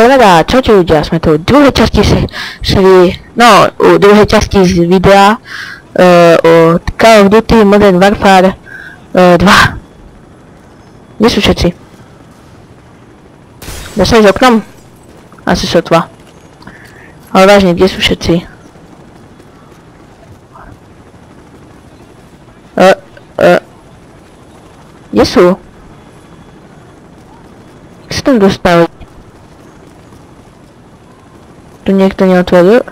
Poďme čaute ľudia, sme tu v druhej časti série, no, u druhej časti z videa o Call of Duty Modern Warfare 2. Kde sú všetci? Dá sa ísť oknom? Asi sotva. Ale vážne, kde sú všetci? Kde sú? Jak sa tam dostali? Tu niekto neotvoril?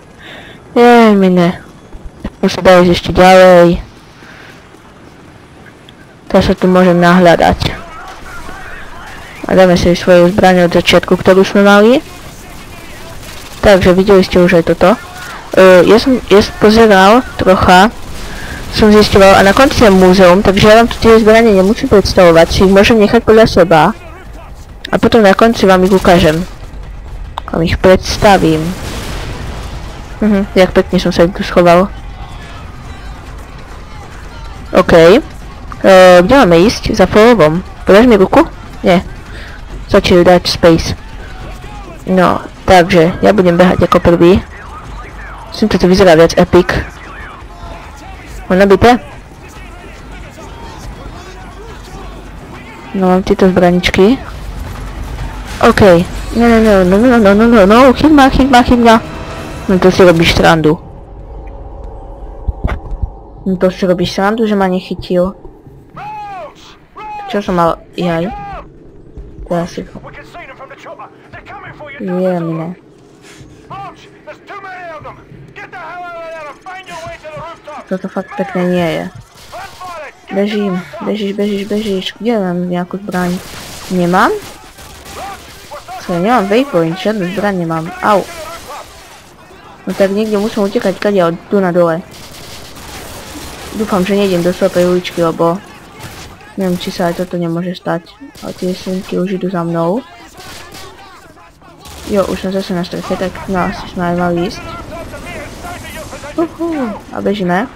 Mine. Už sa dá ísť ešte ďalej. Teraz sa tu môžem nahľadať. A dáme si svoju zbraň od začiatku, ktorú sme mali. Takže videli ste už aj toto. Ja som pozeral trocha. Som zistoval a na konci je múzeum, takže ja vám tu tie zbrane nemusím predstavovať. Si ich môžem nechať podľa seba. A potom na konci vám ich ukážem. Vám ich predstavím. Jak pekne som sa tu schoval. OK. Kde máme ísť? Za folovom. Podáš mi ruku? Nie. Začali dať space. No, takže ja budem behať ako prvý. Myslím, toto vyzerá viac epic. Mám nabité? No, mám tieto zbraničky. OK. No, chyť ma. No to si robíš srandu. Že ma nechytil. Čo som mal? Jaj. Teraz si ho. Mine. Toto fakt pekné nie je. Bežíš. Kde mám nejakú zbraň? Nemám? Ja nemám waypoint, žiadnu zbraň nemám. Au. No tak niekde musím utekať kadiaľ, tu na dole. Dúfam, že nejdem do slepej uličky, lebo neviem, či sa aj toto nemôže stať. Ale tie slinky už idú za mnou. Jo, už som zase na streche, tak no asi sme aj mali ísť. A bežíme.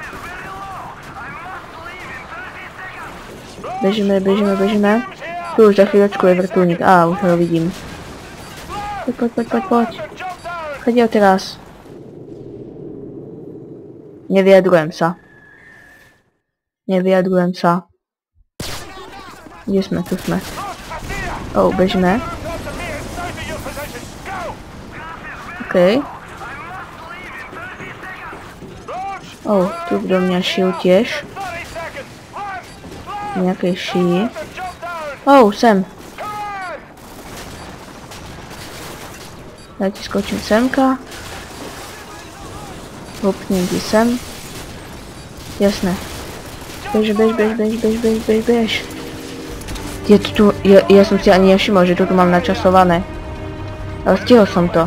Bežíme. Tu už za chvíľočku je vrtuľník. Á, už ho vidím. Poď. Chodiaľ teraz. Nevyjadrujem sa. Kde sme? Tu sme. Bežíme. OK. Tu do mňa šil tiež. Nejakej šíji. Sem. Ja ti skočím semka. Hopnem ti sem. Jasné. Bež. Ja som si ani nevšimol, že tu mám načasované. Ale stihol som to.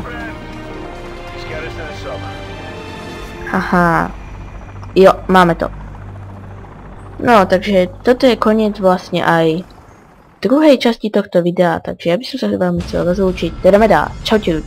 Haha. Jo, máme to. No, takže toto je koniec vlastne aj druhej časti tohto videa, takže ja by som sa veľmi chcel rozlúčiť. Čaute ľudia.